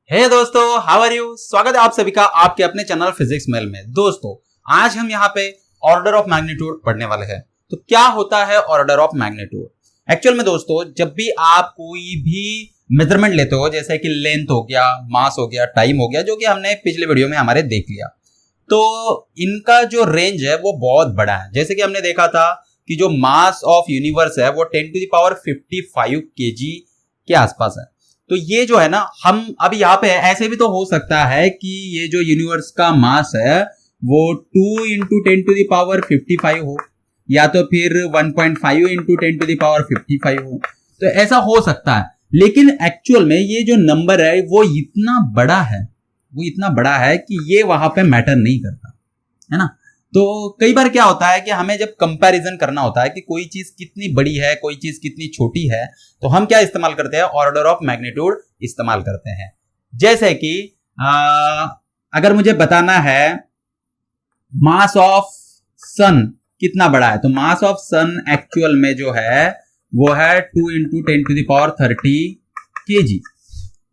हे दोस्तों, how are you. स्वागत है आप सभी का आपके अपने चैनल फिजिक्स मेल में। दोस्तों, आज हम यहाँ पे ऑर्डर ऑफ मैग्नीट्यूड पढ़ने वाले हैं। तो क्या होता है ऑर्डर ऑफ मैग्नीट्यूड? एक्चुअल में दोस्तों, जब भी आप कोई भी मेजरमेंट लेते हो, जैसे कि लेंथ हो गया, मास हो गया, टाइम हो गया, जो कि हमने पिछले वीडियो में हमारे देख लिया, तो इनका जो रेंज है वो बहुत बड़ा है। जैसे कि हमने देखा था कि जो मास ऑफ यूनिवर्स है वो 10⁵ kg के आसपास है। तो ये जो है ना, हम अब यहाँ पे ऐसे भी तो हो सकता है कि ये जो यूनिवर्स का मास है वो 2 × 10⁵ हो, या तो फिर 1.5 × 10⁵ हो। तो ऐसा हो सकता है, लेकिन एक्चुअल में ये जो नंबर है वो इतना बड़ा है कि ये वहां पे मैटर नहीं करता है ना। तो कई बार क्या होता है कि हमें जब कंपैरिजन करना होता है कि कोई चीज कितनी बड़ी है, कोई चीज कितनी छोटी है, तो हम क्या इस्तेमाल करते हैं? ऑर्डर ऑफ मैग्नीट्यूड इस्तेमाल करते हैं। जैसे कि अगर मुझे बताना है मास ऑफ सन कितना बड़ा है, तो मास ऑफ सन एक्चुअल में जो है वो है 2 × 10⁻30 kg।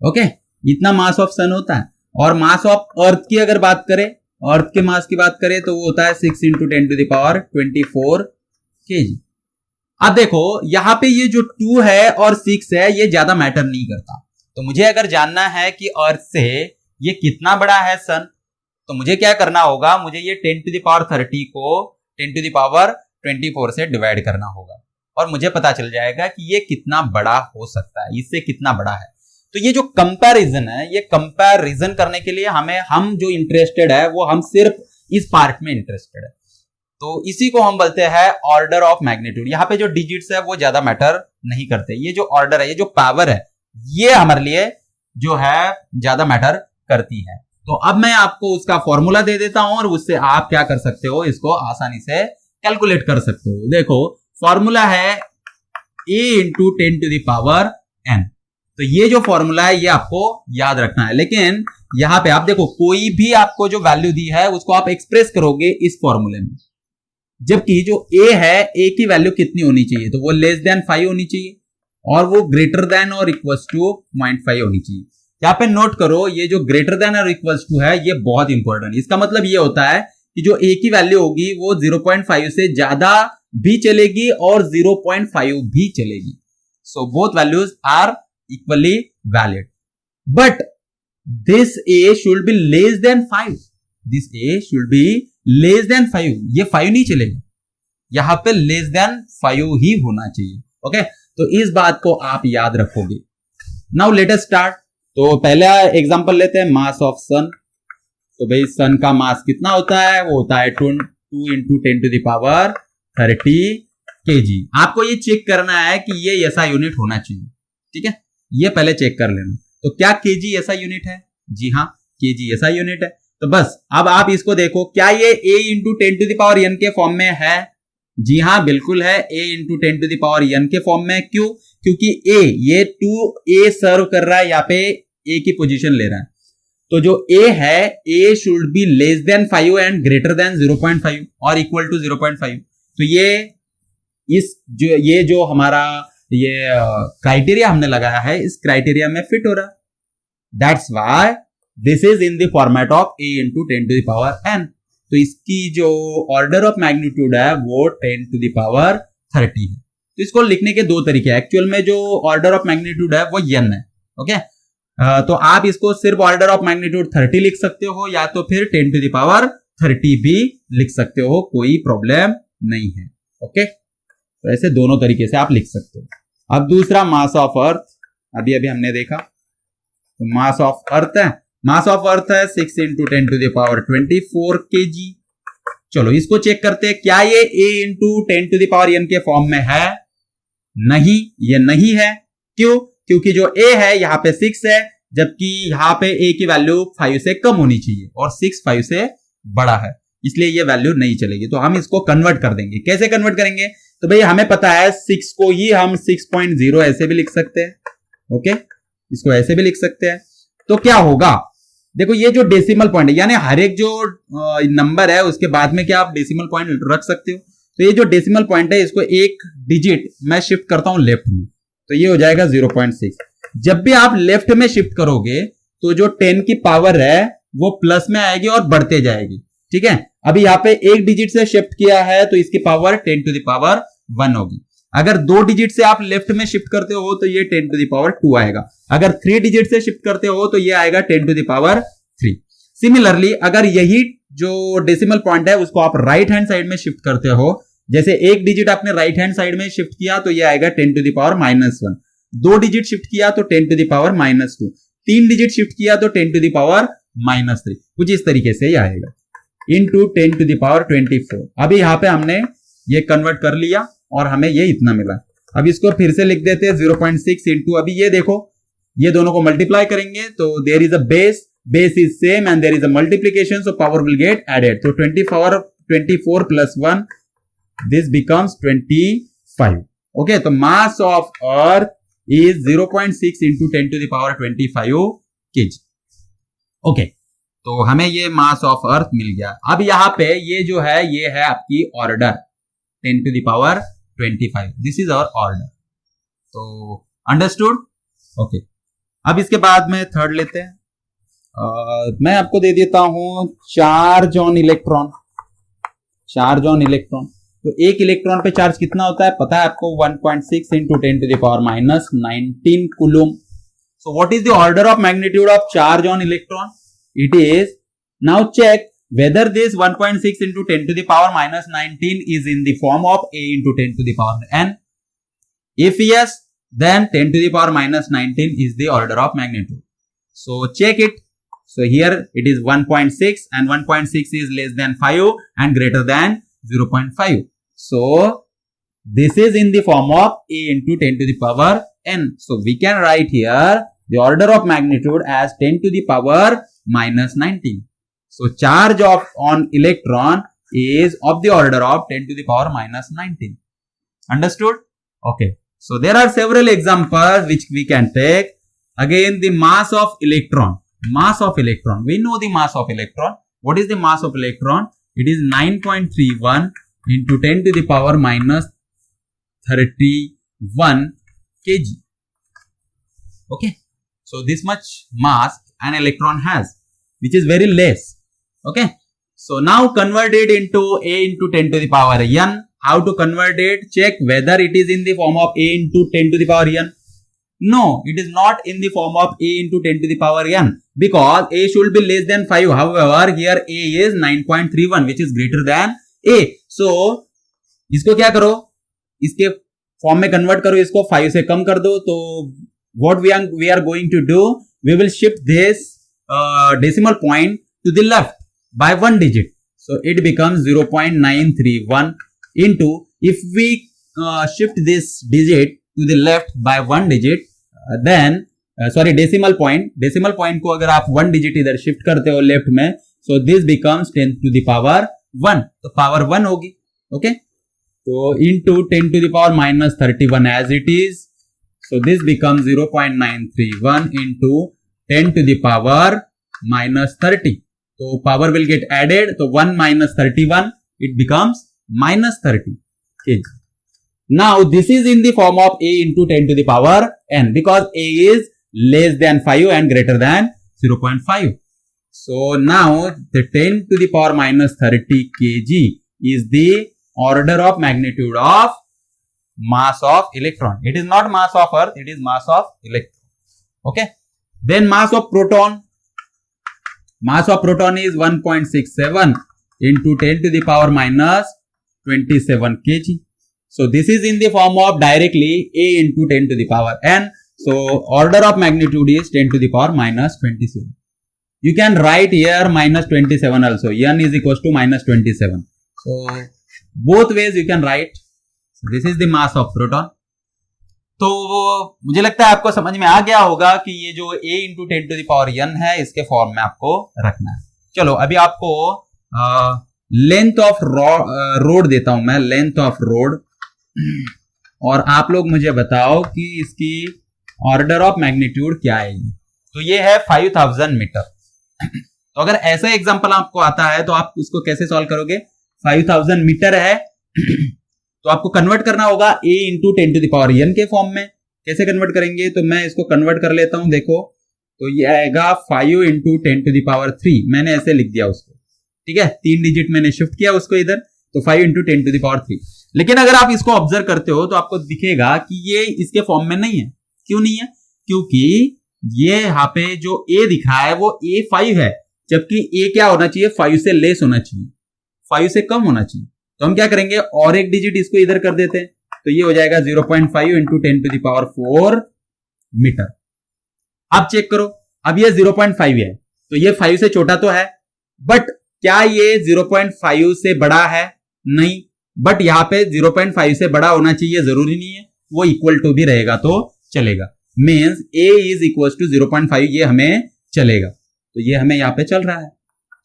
ओके, इतना मास ऑफ सन होता है। और मास ऑफ अर्थ की अगर बात करें, अर्थ के मास की बात करें, तो वो होता है 6 × 10⁻24 kg। अब देखो, यहां पे ये जो 2 है और 6 है ये ज्यादा मैटर नहीं करता। तो मुझे अगर जानना है कि अर्थ से ये कितना बड़ा है सन, तो मुझे क्या करना होगा? मुझे ये 10⁻30 को 10⁻24 से डिवाइड करना होगा और मुझे पता चल जाएगा कि ये कितना बड़ा हो सकता है, इससे कितना बड़ा है। तो ये जो कंपैरिजन है, ये कंपैरिजन करने के लिए हम जो इंटरेस्टेड है वो हम सिर्फ इस पार्ट में इंटरेस्टेड है। तो इसी को हम बोलते हैं ऑर्डर ऑफ मैग्नीट्यूड। यहाँ पे जो डिजिट्स है वो ज्यादा मैटर नहीं करते। ये जो ऑर्डर है, ये जो पावर है, ये हमारे लिए जो है ज्यादा मैटर करती है। तो अब मैं आपको उसका फॉर्मूला दे देता हूं और उससे आप क्या कर सकते हो, इसको आसानी से कैलकुलेट कर सकते हो। देखो, फॉर्मूला है a × 10⁻n। तो ये जो फॉर्मूला है ये आपको याद रखना है। लेकिन यहां पे आप देखो, कोई भी आपको जो वैल्यू दी है उसको आप एक्सप्रेस करोगे इस फॉर्मूले में, जबकि जो a है, a की वैल्यू कितनी होनी चाहिए? तो वो <5 होनी चाहिए और वो > और इक्वल्स टू 0.5 होनी चाहिए। यहाँ पे नोट करो, ये जो > और इक्वल्स टू है ये बहुत इंपॉर्टेंट है। इसका मतलब ये होता है कि जो a की वैल्यू होगी वो 0.5 से ज्यादा भी चलेगी और 0.5 भी चलेगी। So both values are equally valid, but this a should be less than 5. This a should be less than 5. ये 5 नहीं चलेगा, यहां पे less than 5 ही होना चाहिए। ओके, तो इस बात को आप याद रखोगे। Now let us start. तो पहला एग्जांपल लेते हैं, मास ऑफ सन। तो भाई सन का मास कितना होता है? वो होता है 2 × 10⁻30 kg। आपको ये चेक करना है कि ये ऐसा यूनिट होना चाहिए, ठीक है? ये पहले चेक कर लेना। तो क्या केजी ऐसा यूनिट है? जी हाँ, केजी ऐसा यूनिट है। तो बस अब आप इसको देखो, क्या ये a × 10⁻n के फॉर्म में है? जी हाँ, बिल्कुल है, a × 10⁻n के फॉर्म में। क्यों? क्योंकि a, ये 2a सर्व कर रहा है, यहाँ पे a की पोजीशन ले रहा है। तो जो a है, a should be less than 5 and greater than 0.5 और इक्वल टू 0.5। तो ये जो हमारा ये क्राइटेरिया हमने लगाया है, इस क्राइटेरिया में फिट हो रहा है। That's why this is in the format of a × 10⁻n। तो इसकी जो ऑर्डर ऑफ मैग्नीट्यूड है वो 10⁻30 है। तो इसको लिखने के दो तरीके हैं। एक्चुअल में जो ऑर्डर ऑफ मैग्नीट्यूड है वो n है। ओके, तो आप इसको सिर्फ ऑर्डर ऑफ मैग्नीट्यूड 30 लिख सकते हो, या तो फिर 10⁻30 भी लिख सकते हो, कोई प्रॉब्लम नहीं है। ओके, तो ऐसे दोनों तरीके से आप लिख सकते हो। अब दूसरा, मास ऑफ अर्थ। अभी हमने देखा, तो मास ऑफ अर्थ है, मास ऑफ अर्थ है 6 × 10⁻24 kg। चलो इसको चेक करते हैं, क्या ये a × 10⁻n के फॉर्म में है? नहीं, ये नहीं है। क्यों? क्योंकि जो a है यहाँ पे 6 है, जबकि यहाँ पे a की वैल्यू 5 से कम होनी चाहिए और 6 5 से बड़ा है, इसलिए ये वैल्यू नहीं चलेगी। तो हम इसको कन्वर्ट कर देंगे। कैसे कन्वर्ट करेंगे? तो भाई हमें पता है 6 को ही हम 6.0 ऐसे भी लिख सकते हैं। ओके, इसको ऐसे भी लिख सकते हैं। तो क्या होगा? देखो, ये जो डेसिमल पॉइंट है, यानी हर एक जो नंबर है उसके बाद में क्या आप डेसिमल पॉइंट रख सकते हो। तो ये जो डेसिमल पॉइंट है, इसको एक डिजिट मैं शिफ्ट करता हूं लेफ्ट में, तो ये हो जाएगा 0.6। जब भी आप लेफ्ट में शिफ्ट करोगे तो जो 10 की पावर है वो प्लस में आएगी और बढ़ते जाएगी। ठीक है, अभी यहाँ पे एक डिजिट से शिफ्ट किया है तो इसकी पावर 10 टू द पावर 1 होगी। अगर 2 डिजिट से आप लेफ्ट में शिफ्ट करते हो तो ये 10 टू द पावर 2 आएगा। अगर 3 डिजिट से शिफ्ट करते हो तो ये आएगा 10 टू द पावर 3। सिमिलरली अगर यही जो डेसिमल पॉइंट है उसको आप राइट हैंड साइड में शिफ्ट करते हो, जैसे एक डिजिट आपने राइट हैंड साइड में शिफ्ट किया तो ये आएगा 10 to the power -1। 2 digit shift किया तो 10 to the power -2। 3 digit shift किया तो 10 टू द पावर -3। कुछ इस तरीके से ही आएगा इनटू 10 टू द पावर 24। अभी यहाँ पे हमने ये कन्वर्ट कर लिया और हमें ये इतना मिला। अब इसको फिर से लिख देते हैं 0.6 इंटू, अभी ये देखो ये दोनों को मल्टीप्लाई करेंगे तो there is a base is same and there is a multiplication, so power will get added. So 24 plus 1, this becomes 25. Okay, so mass of earth is 0.6 into 10 to the power 25 kg. Okay, तो हमें ये mass of earth मिल गया। अब यहाँ पे ये जो है ये है आपकी order 10 to the power 25. This is our order. तो understood? Okay. अब इसके बाद में थर्ड लेते हैं। मैं आपको दे देता हूं charge on electron. Charge on electron, तो एक इलेक्ट्रॉन पे चार्ज कितना होता है पता है आपको? 1.6 into 10 to the power -19 coulomb. So what is the order of magnitude of charge on electron? It is, now check whether this 1.6 into 10 to the power -19 is in the form of a into 10 to the power n. If yes, then 10 to the power -19 is the order of magnitude. So check it. So here it is 1.6 and 1.6 is less than 5 and greater than 0.5. So this is in the form of a into 10 to the power n. So we can write here the order of magnitude as 10 to the power -19. So charge on electron is of the order of 10 to the power -19. Understood? Okay. So there are several examples which we can take. Again, the mass of electron. Mass of electron. We know the mass of electron. What is the mass of electron? It is 9.31 into 10 to the power -31 kg. Okay. So this much mass an electron has, which is very less. Okay. So now convert it into a into 10 to the power n. How to convert it? Check whether it is in the form of a into 10 to the power n. No, it is not in the form of a into 10 to the power n because a should be less than 5. However, here a is 9.31 which is greater than a. So, इसको क्या करो? इसके form में convert करो, इसको 5 से कम कर दो। तो what we are going to do? We will shift this decimal point to the left by 1 digit. So, it becomes 0.931 into, if we shift this digit to the left by 1 digit, then decimal point को अगर आप 1 digit इधर shift करते हो left में, so this becomes 10 to the power 1, तो power 1 होगी। Okay, तो into 10 to the power -31 as it is, so this becomes 0.931 into 10 to the power -30, तो power will get added, तो 1 minus 31 it becomes -30 kg. Now this is in the form of a into 10 to the power n because a is less than 5 and greater than 0.5. So now the 10 to the power -30 kg is the order of magnitude of mass of electron. It is not mass of earth, it is mass of electron. Okay. Then mass of proton. Mass of proton is 1.67 into 10 to the power -27 kg. So this is in the form of directly a into 10 to the power n. So order of magnitude is 10 to the power -27. You can write here -27 also. n is equals to -27. So both ways you can write. So this is the mass of proton. तो मुझे लगता है आपको समझ में आ गया होगा कि ये जो a into 10 to the power n है इसके फॉर्म में आपको रखना है। चलो अभी आपको लेंथ ऑफ रोड देता हूं मैं, लेंथ ऑफ रोड, और आप लोग मुझे बताओ कि इसकी ऑर्डर ऑफ मैग्नीट्यूड क्या आएगी। तो ये है 5000 मीटर। तो अगर ऐसा एग्जांपल आपको आता है तो आप उसको कैसे सॉल्व करोगे? 5000 मीटर है तो आपको कन्वर्ट करना होगा a into 10 to the power n के फॉर्म में। कैसे कन्वर्ट करेंगे? तो मैं इसको कन्वर्ट कर लेता हूं। देखो तो ये आएगा 5 इंटू 10⁻3। मैंने ऐसे लिख दिया उसको, ठीक है, 3 डिजिट मैंने शिफ्ट किया उसको इधर, तो 5 इंटू 10⁻3। लेकिन अगर आप इसको ऑब्जर्व करते हो तो आपको दिखेगा कि ये इसके फॉर्म में नहीं है। क्यों नहीं है? क्योंकि ये यहाँ पे जो a दिख रहा है वो a5 है, जबकि a क्या होना चाहिए, 5 से लेस होना चाहिए, 5 से कम होना चाहिए। तो हम क्या करेंगे, और एक डिजिट इसको इधर कर देते हैं, तो ये हो जाएगा 0.5 इंटू 10⁻4 मीटर। अब चेक करो, अब ये 0.5 है, तो ये 5 से छोटा तो है, बट क्या ये 0.5 से बड़ा है? नहीं। बट यहां पे 0.5 से बड़ा होना चाहिए जरूरी नहीं है, वो इक्वल टू भी रहेगा तो चलेगा। Means a is equal to 0.5, ये हमें चलेगा, तो ये हमें यहां पे चल रहा है।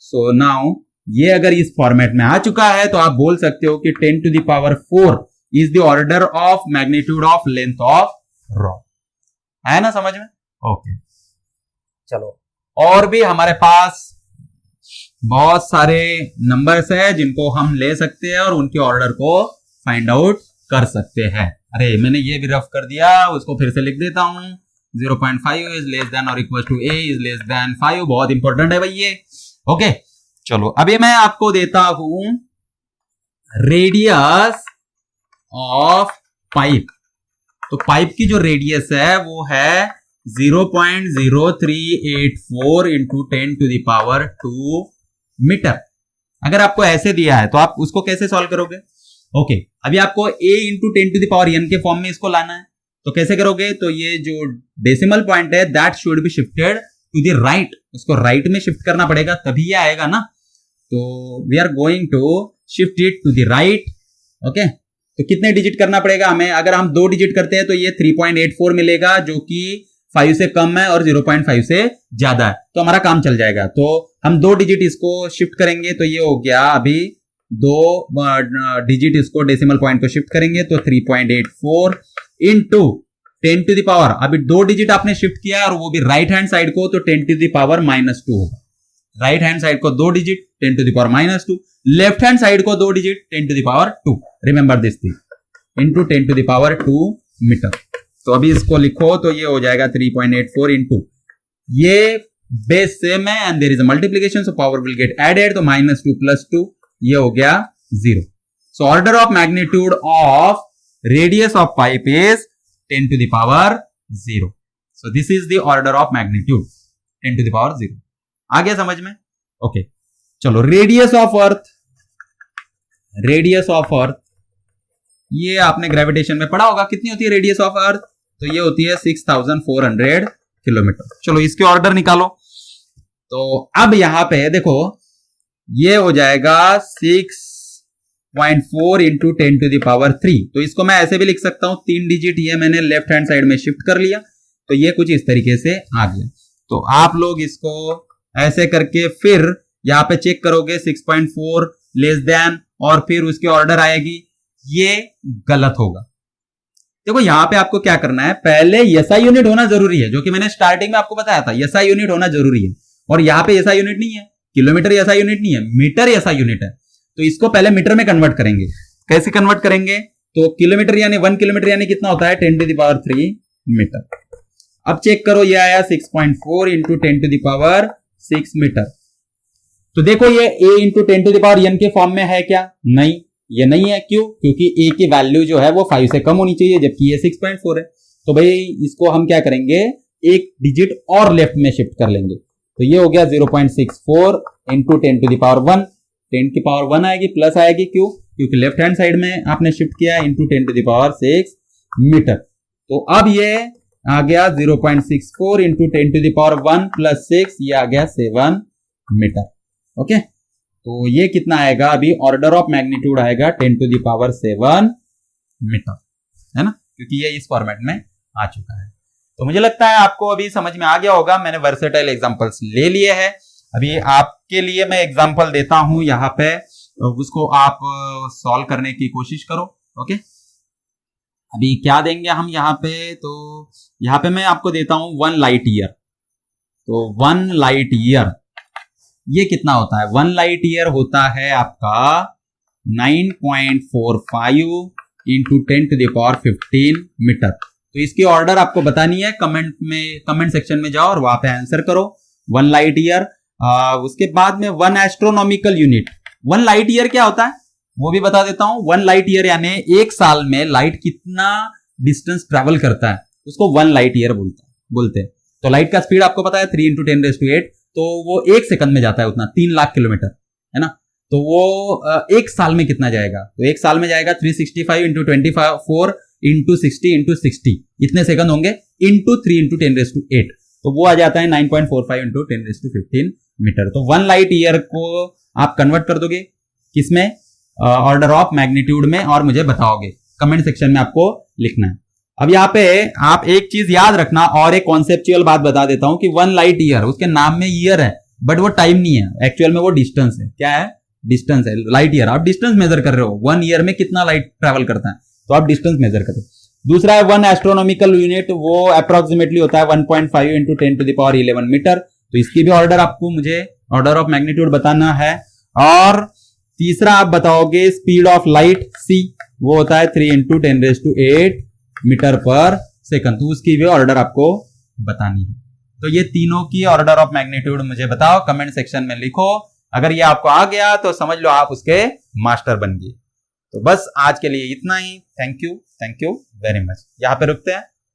सो नाउ ये अगर इस फॉर्मेट में आ चुका है तो आप बोल सकते हो कि 10⁻4 is the order of magnitude of length of rod. है ना समझ में? ओके, चलो, और भी हमारे पास बहुत सारे नंबर्स है जिनको हम ले सकते हैं और उनके ऑर्डर को फाइंड आउट कर सकते हैं। अरे मैंने ये भी रफ कर दिया, उसको फिर से लिख देता हूं। 0.5 इज लेस देन और equal to a is less than 5। बहुत इंपॉर्टेंट है भाई ये। ओके, चलो अभी मैं आपको देता हूं रेडियस ऑफ पाइप। तो पाइप की जो रेडियस है वो है 0.0384 इंटू 10⁻2 मीटर। अगर आपको ऐसे दिया है तो आप उसको कैसे सॉल्व करोगे? ओके, अभी आपको a इंटू 10⁻n के फॉर्म में इसको लाना है, तो कैसे करोगे? तो ये जो डेसिमल पॉइंट है that should be shifted to the right, उसको राइट में शिफ्ट करना पड़ेगा तभी ये आएगा ना। तो we are going to shift it to the right. Okay, तो कितने डिजिट करना पड़ेगा हमें? अगर हम 2 डिजिट करते हैं तो ये 3.84 मिलेगा, जो कि 5 से कम है और 0.5 से ज्यादा है, तो हमारा काम चल जाएगा। तो हम 2 डिजिट इसको शिफ्ट करेंगे, तो ये हो गया, अभी 2 डिजिट इसको डेसिमल पॉइंट को शिफ्ट करेंगे तो 3.84 इंटू 10⁻, अभी 2 डिजिट आपने शिफ्ट किया और वो भी राइट हैंड साइड को, तो 10⁻⁻2 होगा। राइट हैंड साइड को 2 डिजिट 10⁻², लेफ्ट हैंड साइड को 2 digit 10⁻²। Remember this thing, into 10⁻2 metre. तो अभी इसको लिखो तो ये हो जाएगा 3.84 इंटू, ये बेस सेम है and there is a multiplication, so power will get added, तो -2 + 2 ये हो गया 0। So order of magnitude of radius of pipe is 10⁻0। So this is the order of magnitude 10⁻0। आ गया समझ में? ओके, चलो radius of earth. Radius of earth ये आपने ग्रेविटेशन में पढ़ा होगा, कितनी होती है रेडियस ऑफ अर्थ? तो ये होती है 6400 किलोमीटर। चलो इसके ऑर्डर निकालो। तो अब यहां पे देखो, ये हो जाएगा 6.4 इंटू 10⁻3। तो इसको मैं ऐसे भी लिख सकता हूं, 3 डिजिट ये मैंने लेफ्ट हैंड साइड में शिफ्ट कर लिया, तो ये कुछ इस तरीके से आ गया। तो आप लोग इसको ऐसे करके फिर यहां पे चेक करोगे 6.4 लेस देन, और फिर उसके ऑर्डर आएगी, ये गलत होगा। देखो यहां पे आपको क्या करना है, पहले एसआई यूनिट होना जरूरी है, जो कि मैंने स्टार्टिंग में आपको बताया था, एसआई यूनिट होना जरूरी है। और यहां पे एसआई यूनिट नहीं है, किलोमीटर एसआई यूनिट नहीं है, मीटर एसआई यूनिट है। तो इसको पहले मीटर में कन्वर्ट करेंगे। कैसे कन्वर्ट करेंगे? तो किलोमीटर यानी 1 किलोमीटर यानी कितना होता है? 10⁻3 मीटर। अब चेक करो, ये आया 6.4 इंटू 10⁻6 मीटर। तो देखो ये a इंटू 10⁻n के फॉर्म में है क्या? नहीं, ये नहीं है। क्यों? क्योंकि a की वैल्यू जो है वो 5 से कम होनी चाहिए, जबकि ये 6.4 है। तो भाई इसको हम क्या करेंगे, एक डिजिट और लेफ्ट में शिफ्ट कर लेंगे, तो ये हो गया 0.64 इंटू 10⁻1। 10⁻1 आएगी, प्लस आएगी। क्यों? क्योंकि लेफ्ट हैंड साइड में आपने शिफ्ट किया इंटू 10⁻6 मीटर। तो अब ये आ गया 0.64 इंटू 10⁻1 प्लस 6, ये आ गया 7 मीटर। ओके, तो ये कितना आएगा? अभी ऑर्डर ऑफ मैग्नीट्यूड आएगा 10⁻7 मीटर, है ना, क्योंकि ये इस फॉर्मेट में आ चुका है। तो मुझे लगता है आपको अभी समझ में आ गया होगा। मैंने वर्सेटाइल एग्जांपल्स ले लिए हैं। अभी आपके लिए मैं एग्जांपल देता हूं यहाँ पे, उसको आप सॉल्व करने की कोशिश करो। ओके, अभी क्या देंगे हम यहाँ पे? तो यहाँ पे मैं आपको देता हूं 1 लाइट ईयर। तो 1 लाइट ईयर ये कितना होता है? 1 लाइट ईयर होता है आपका 9.45 इंटू 10⁻15 मीटर। तो इसकी ऑर्डर आपको बतानी है, कमेंट सेक्शन में जाओ और वहां पे आंसर करो। 1 लाइट ईयर, उसके बाद में 1 एस्ट्रोनॉमिकल यूनिट। 1 लाइट ईयर क्या होता है वो भी बता देता हूं। 1 लाइट ईयर यानी एक साल में लाइट कितना डिस्टेंस ट्रेवल करता है उसको 1 लाइट ईयर बोलते हैं। तो लाइट का स्पीड आपको पता है 3 × 10⁸, तो वो 1 सेकंड में जाता है उतना, 3 लाख किलोमीटर, है ना। तो वो एक साल में कितना जाएगा, तो एक साल में जाएगा 365 × 24 × 60 × 60, इतने सेकंड होंगे, इंटू 3 × 10⁸, तो वो आ जाता है 9.45 × 10⁻15 मीटर। तो 1 लाइट ईयर को आप कन्वर्ट कर दोगे किसमें, ऑर्डर ऑफ मैग्नीट्यूड में, और मुझे बताओगे, कमेंट सेक्शन में आपको लिखना है। अब यहाँ पे आप एक चीज याद रखना, और एक कॉन्सेप्चुअल बात बता देता हूं कि 1 लाइट ईयर, उसके नाम में ईयर है बट वो टाइम नहीं है, एक्चुअल में वो डिस्टेंस है। क्या है, डिस्टेंस है। लाइट ईयर आप डिस्टेंस मेजर कर रहे हो, 1 ईयर में कितना लाइट ट्रेवल करता है, तो आप डिस्टेंस मेजर करो। दूसरा है 1 एस्ट्रोनॉमिकल यूनिट, वो अप्रोक्सीमेटली होता है 1.5 × 10⁻11 मीटर। तो इसकी भी ऑर्डर आपको मुझे ऑर्डर ऑफ मैग्नीट्यूड बताना है। और तीसरा आप बताओगे स्पीड ऑफ लाइट c, वो होता है 3 × 10⁸ मीटर पर सेकंड, तो उसकी भी ऑर्डर आपको बतानी है। तो ये तीनों की ऑर्डर ऑफ मैग्नीट्यूड मुझे बताओ, कमेंट सेक्शन में लिखो। अगर ये आपको आ गया तो समझ लो आप उसके मास्टर बन गए। तो बस आज के लिए इतना ही। Thank you very much. यहाँ पे रुकते हैं।